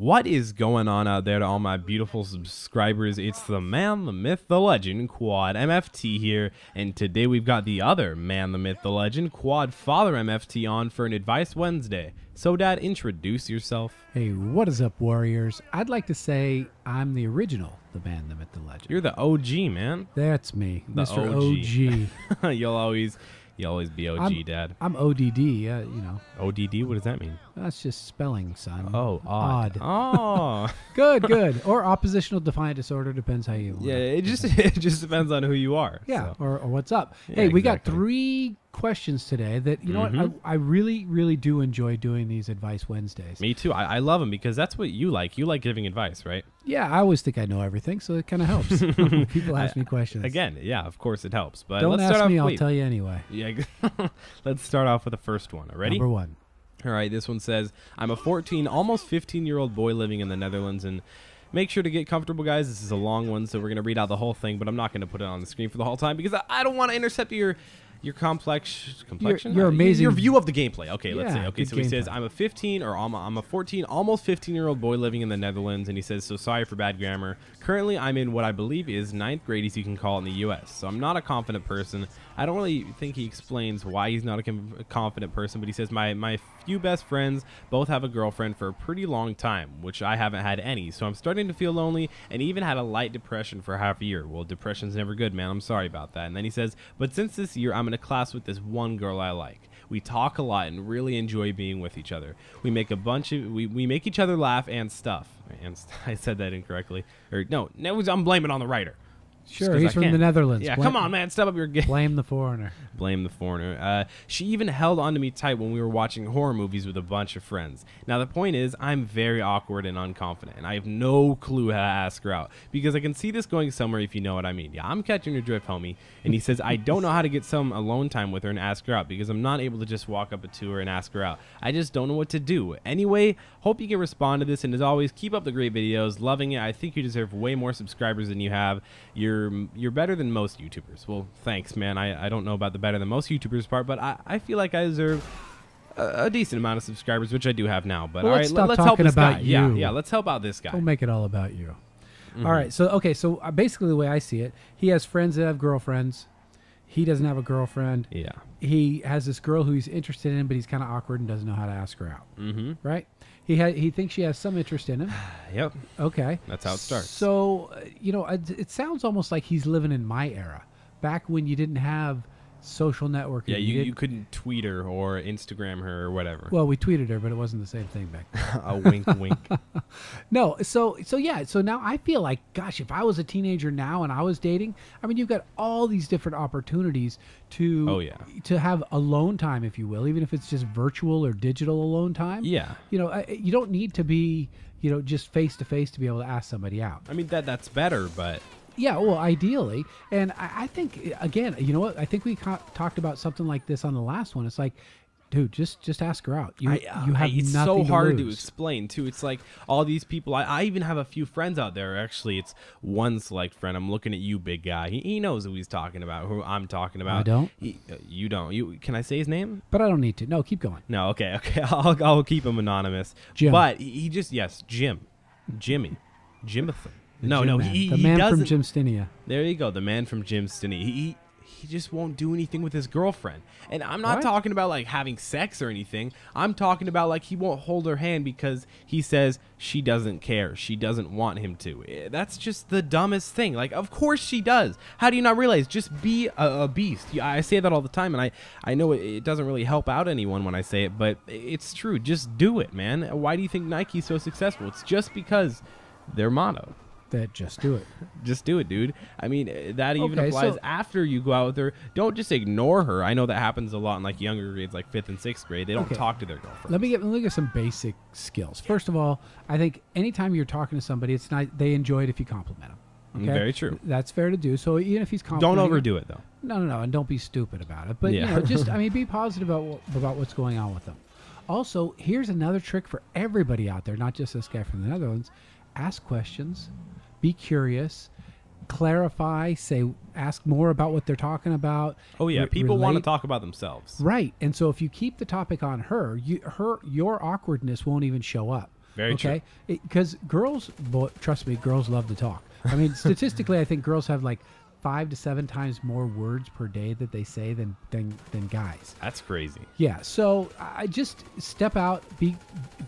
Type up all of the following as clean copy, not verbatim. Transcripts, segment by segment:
What is going on out there to all my beautiful subscribers? It's the man, the myth, the legend, Quad MFT here, and today we've got the other man, the myth, the legend, Quad Father MFT on for an Advice Wednesday. So Dad, introduce yourself. Hey, what is up, Warriors? I'd like to say I'm the original, the man, the myth, the legend. You're the OG, man. That's me, The Mr. OG. You'll always be OG, Dad. I'm ODD, you know. ODD, what does that mean? That's just spelling, son. Oh, odd. Oh. Good. Or oppositional defiant disorder, depends how you want Yeah, it. it just depends on who you are. Yeah, so. or what's up. Yeah, Hey, we exactly. got 3 questions today that, you know what, I really do enjoy doing these Advice Wednesdays. Me too. I love them because that's what you like. You like giving advice, right? Yeah, I always think I know everything, so it kind of helps. People ask me questions. Again, yeah, of course it helps. But Don't let's start ask off. me, I'll tell you anyway. Yeah, let's start off with the first one. Ready? Number 1. All right, this one says, I'm a 14, almost 15-year-old boy living in the Netherlands, and make sure to get comfortable, guys. This is a long one, so we're going to read out the whole thing, but I'm not going to put it on the screen for the whole time because I don't want to intercept your complexion, your amazing your view of the gameplay. Okay, let's Yeah, say. Okay, good so he says, gameplay. I'm a 14, almost 15-year-old boy living in the Netherlands, and he says, so sorry for bad grammar. Currently, I'm in what I believe is 9th grade, as you can call it in the U.S., so I'm not a confident person. I don't really think he explains why he's not a confident person, but he says, my few best friends both have a girlfriend for a pretty long time, which I haven't had any, so I'm starting to feel lonely, and even had a light depression for half a year. Well, depression's never good, man. I'm sorry about that. And then he says, but since this year, I'm in a class with this one girl I like. We talk a lot and really enjoy being with each other. We make we make each other laugh and stuff. And I said that incorrectly. Or no, I'm blaming it on the writer. Sure, he's from the Netherlands. Yeah, come on, man, step up your game. Blame the foreigner. Blame the foreigner. She even held on to me tight when we were watching horror movies with a bunch of friends. Now, the point is, I'm very awkward and unconfident, and I have no clue how to ask her out, because I can see this going somewhere, if you know what I mean. Yeah, I'm catching your drift, homie. And he says, I don't know how to get some alone time with her and ask her out, because I'm not able to just walk up to her and ask her out. I just don't know what to do. Anyway, hope you can respond to this, and as always, keep up the great videos. Loving it. I think you deserve way more subscribers than you have. You're better than most YouTubers. Well, thanks, man. I don't know about the better than most YouTubers part, but I feel like I deserve a decent amount of subscribers, which I do have now. But Well, all let's right, stop let's help talking this guy. about Yeah, you. yeah, let's help out this guy. Don't make it all about you. All right, so basically the way I see it, he has friends that have girlfriends. He doesn't have a girlfriend. Yeah. He has this girl who he's interested in, but he's kind of awkward and doesn't know how to ask her out. Right? He thinks she has some interest in him. Yep. Okay. That's how it starts. So, it sounds almost like he's living in my era, back when you didn't have social networking. Yeah, you didn't- couldn't tweet her or Instagram her or whatever. Well, we tweeted her, but it wasn't the same thing back then. A wink, wink. No, so now I feel like, gosh, if I was a teenager now and I was dating, I mean, you've got all these different opportunities to Oh, yeah. to have alone time, if you will, even if it's just virtual or digital alone time. Yeah. You don't need to be, just face to face to be able to ask somebody out. I mean, that's better, but Yeah, well, ideally, and I think again, you know what? I think we talked about something like this on the last one. It's like, dude, just ask her out. You have it's nothing so hard to lose. explain too. It's like all these people. I even have a few friends out there. Actually, it's one select friend. I'm looking at you, big guy. He knows who he's talking about. Who I'm talking about. I don't. You don't. You can I say his name? But I don't need to. No, keep going. No. Okay. I'll keep him anonymous. Jim. But he just Jimmy. No, Jim man. he the man doesn't. from Jim Stinia. There you go, the man from Jim Stinney. He just won't do anything with his girlfriend. And I'm not What? talking about like having sex or anything. I'm talking about like he won't hold her hand because he says she doesn't care. She doesn't want him to. That's just the dumbest thing. Like, of course she does. How do you not realize? Just be a beast. I say that all the time, and I know it doesn't really help out anyone when I say it, but it's true. Just do it, man. Why do you think Nike's so successful? It's just because their motto. That just do it. Just do it, dude. I mean, that even Okay, applies so- after you go out with her. Don't just ignore her. I know that happens a lot in like younger grades, like 5th and 6th grade. They don't Okay. talk to their girlfriend. Let me get some basic skills. First of all, I think anytime you're talking to somebody, it's not they enjoy it if you compliment them. Okay? Very true. That's fair to do. So even if he's Don't complimenting, overdo it, though. No, and don't be stupid about it. But Yeah. just be positive about what's going on with them. Also, here's another trick for everybody out there, not just this guy from the Netherlands. Ask questions, be curious, clarify, ask more about what they're talking about. Oh, yeah. People want to relate. talk about themselves. Right. And so if you keep the topic on her, your awkwardness won't even show up. Very true. Okay, because girls, trust me, girls love to talk. I mean, statistically, I think girls have like 5 to 7 times more words per day that they say than guys. That's crazy. Yeah, so I just step out. You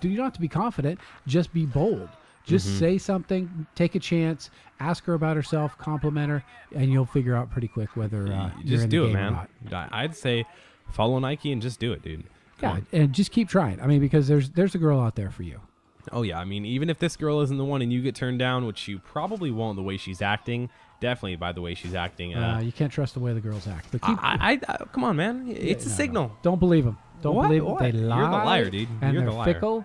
don't have to be confident. Just be bold. Just say something. Take a chance. Ask her about herself. Compliment her, and you'll figure out pretty quick whether you're Just in do the it, game or man. not. I'd say follow Nike and just do it, dude. Come Yeah, on. and just keep trying. I mean, because there's a girl out there for you. Oh yeah, I mean, even if this girl isn't the one and you get turned down, which you probably won't, the way she's acting, definitely by the way she's acting. You can't trust the way the girls act. But keep, I come on, man, it's a signal. Don't believe them. Don't What? believe them. What? They lie. You're the liar, dude. And You're they're the liar. fickle,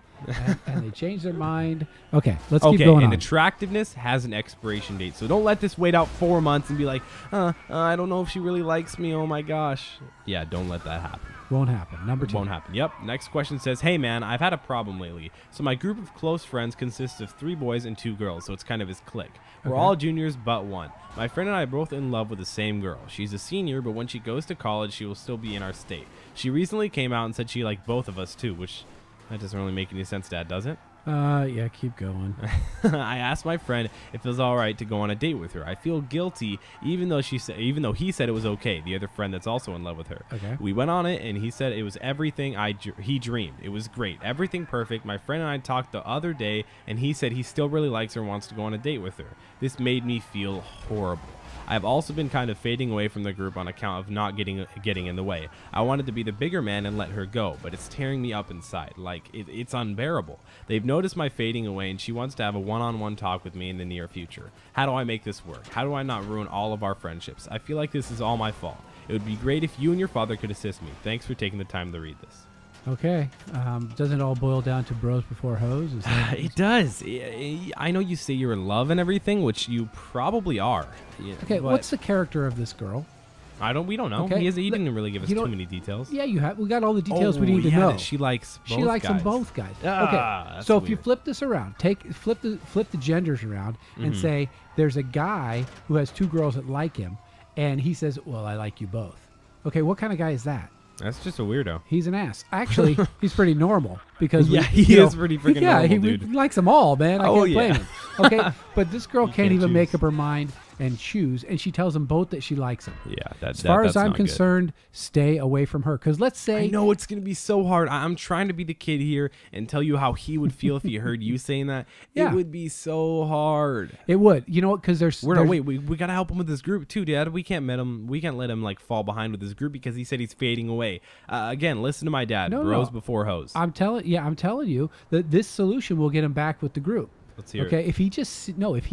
and they change their mind. Okay, let's keep Okay, going and on. attractiveness has an expiration date, so don't let this wait out 4 months and be like, I don't know if she really likes me. Oh my gosh. Yeah, don't let that happen. Won't happen. Number 2. Won't happen. Yep. Next question says, hey man, I've had a problem lately. So my group of close friends consists of 3 boys and 2 girls, so it's kind of his clique. We're Okay. all juniors but one. My friend and I are both in love with the same girl. She's a senior, but when she goes to college, she will still be in our state. She recently came out and said she liked both of us too, which that doesn't really make any sense, Dad, does it? Yeah, keep going. I asked my friend if it was all right to go on a date with her. I feel guilty, even though he said it was okay. The other friend that's also in love with her. Okay. We went on it, and he said it was everything he dreamed. It was great, everything perfect. My friend and I talked the other day, and he said he still really likes her and wants to go on a date with her. This made me feel horrible. I've also been kind of fading away from the group on account of not getting in the way. I wanted to be the bigger man and let her go, but it's tearing me up inside. Like, it's unbearable. They've noticed my fading away, and she wants to have a one-on-one talk with me in the near future. How do I make this work? How do I not ruin all of our friendships? I feel like this is all my fault. It would be great if you and your father could assist me. Thanks for taking the time to read this. Okay. Doesn't it all boil down to bros before hoes? Is that, It does. I know you say you're in love and everything, which you probably are. Yeah, okay, but what's the character of this girl? we don't know. Okay, He didn't really give us you too know- many details. Yeah, we got all the details we need to yeah, know. that she likes both She likes guys. them both guys. Ah, Okay, that's so if you weird. flip this around, flip the genders around, and Mm-hmm. say there's a guy who has 2 girls that like him, and he says, "Well, I like you both." Okay, what kind of guy is that? That's just a weirdo. He's an ass. Actually, he's pretty normal because Yeah, he you is pretty freaking yeah, normal, he dude. likes them all, man. I Oh, can't blame yeah. him. Okay, but this girl can't can't even make choose. up her mind and choose, and she tells them both that she likes them. Yeah, As far as I'm concerned, stay away from her. Because let's say I know it's gonna be so hard. I'm trying to be the kid here and tell you how he would feel if he heard you saying that. Yeah. It would be so hard. it would. You know what? Because there's We gotta help him with his group too, Dad. We can't let him like fall behind with his group because he said he's fading away. Again, listen to my dad. No, Bros no. before hoes. I'm telling you that this solution will get him back with the group. Let's hear Okay, it. if he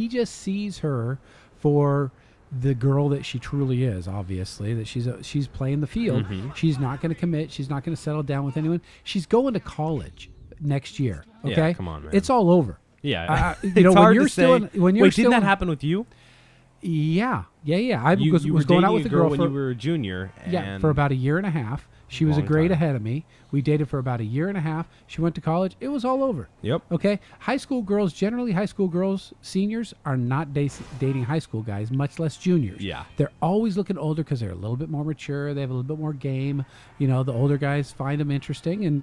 just sees her for the girl that she truly is, obviously that she's playing the field. Mm-hmm. She's not going to commit. She's not going to settle down with anyone. She's going to college next year. Yeah, Okay, come on, man. It's all over. Yeah, you it's know, when hard you're to still say. in- when you're Wait, still didn't that in- happen with you? Yeah. I You was were going out dating with a a girl when for you were a junior. yeah and for about a year and a half. She was a Long grade time. ahead of me. We dated for about a year and a half. She went to college. It was all over. Yep. Okay. High school girls, seniors are not dating high school guys, much less juniors. Yeah. They're always looking older because they're a little bit more mature. They have a little bit more game. You know, the older guys find them interesting, and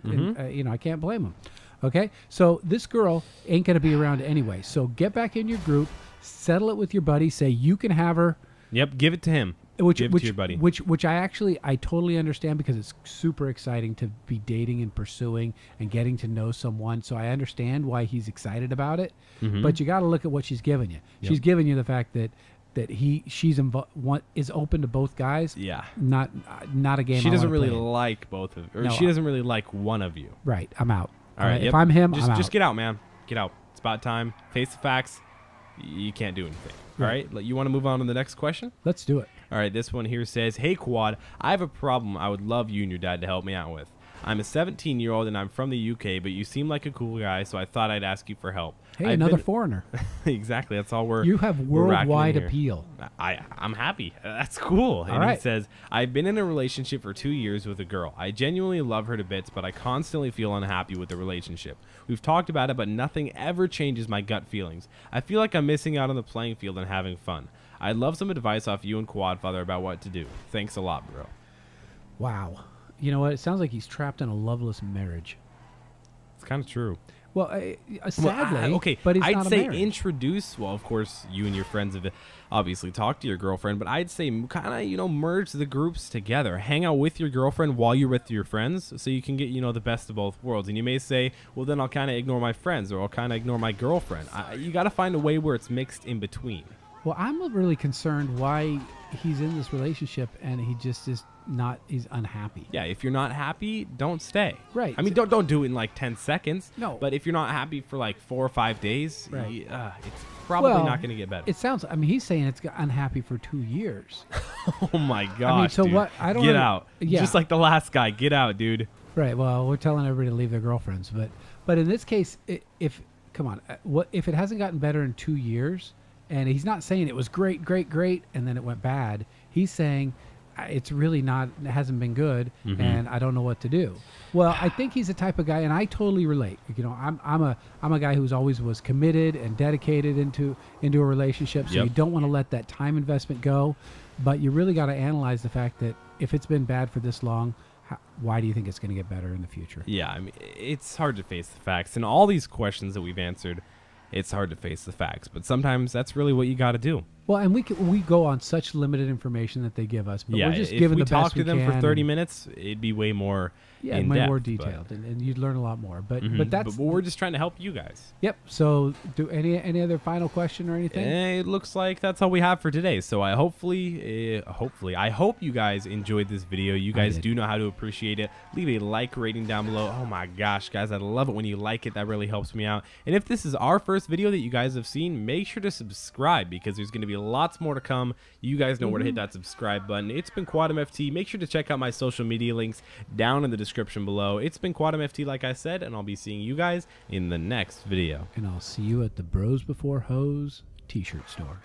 you know, I can't blame them. Okay. So this girl ain't going to be around anyway. So get back in your group, settle it with your buddy, say you can have her. Yep. Give it to him. Which, Give it to your buddy. Which I totally understand because it's super exciting to be dating and pursuing and getting to know someone. So I understand why he's excited about it. Mm-hmm. But you got to look at what she's giving you. She's giving you the fact that is open to both guys. Yeah. Not a game. She I doesn't wanna really play in. like both of, or No, she doesn't really like one of you. Right. I'm out. All right. If Yep. I'm him, just I'm just out. get out, man. Get out. It's about time. Face the facts. You can't do anything. All right. You want to move on to the next question? Let's do it. All right, this one here says, hey, Quad, I have a problem I would love you and your dad to help me out with. I'm a 17-year-old and I'm from the UK, but you seem like a cool guy, so I thought I'd ask you for help. Hey, I've another been- foreigner. Exactly, that's all we're You have we're racking in worldwide here. appeal. I'm happy. That's cool. And right. he says, I've been in a relationship for 2 years with a girl. I genuinely love her to bits, but I constantly feel unhappy with the relationship. We've talked about it, but nothing ever changes my gut feelings. I feel like I'm missing out on the playing field and having fun. I'd love some advice off you and Quadfather about what to do. Thanks a lot, bro. Wow. You know what? It sounds like he's trapped in a loveless marriage. It's kind of true. Well, sadly, okay, but he's I'd not a say marriage. introduce. Well, of course, you and your friends have obviously talked to your girlfriend, but I'd say kind of merge the groups together. Hang out with your girlfriend while you're with your friends, so you can get the best of both worlds. And you may say, well, then I'll kind of ignore my friends, or I'll kind of ignore my girlfriend. You got to find a way where it's mixed in between. Well, I'm really concerned why he's in this relationship and he just is not. He's unhappy. Yeah, if you're not happy, don't stay. Right. I mean, don't do it in like 10 seconds. No. But if you're not happy for like 4 or 5 days, Right. It's probably Well, not going to get better. It sounds. I mean, he's saying it's got unhappy for 2 years. Oh my gosh. so dude. what- I don't get know- out. yeah. Just like the last guy. Get out, dude. Right. Well, we're telling everybody to leave their girlfriends, but in this case, if come on, what if it hasn't gotten better in 2 years, and he's not saying it was great, and then it went bad. He's saying it's really not. It hasn't been good, and I don't know what to do. Well, I think he's the type of guy, and I totally relate. I'm a guy who's always was committed and dedicated into a relationship. So Yep. you don't want to let that time investment go, but you really got to analyze the fact that if it's been bad for this long, why do you think it's going to get better in the future? Yeah, I mean, it's hard to face the facts. And all these questions that we've answered, it's hard to face the facts. But sometimes that's really what you got to do. Well, and we go on such limited information that they give us, but Yeah, we're just if giving we the talk best to them we for can 30 and- minutes, it'd be way more Yeah, in much depth, more but- detailed, and you'd learn a lot more. But Mhm. that's But we're just trying to help you guys. yep. So, do any other final question or anything? It looks like that's all we have for today. So I I hope you guys enjoyed this video. You guys did. do know how to appreciate it. Leave a like rating down below. Oh my gosh, guys, I love it when you like it. That really helps me out. And if this is our first video that you guys have seen, make sure to subscribe because there's going to be lots more to come. You guys know where to hit that subscribe button. It's been Quantum FT. Make sure to check out my social media links down in the description below. It's been Quantum FT, like I said, and I'll be seeing you guys in the next video. And I'll see you at the Bros Before Hoes t-shirt store.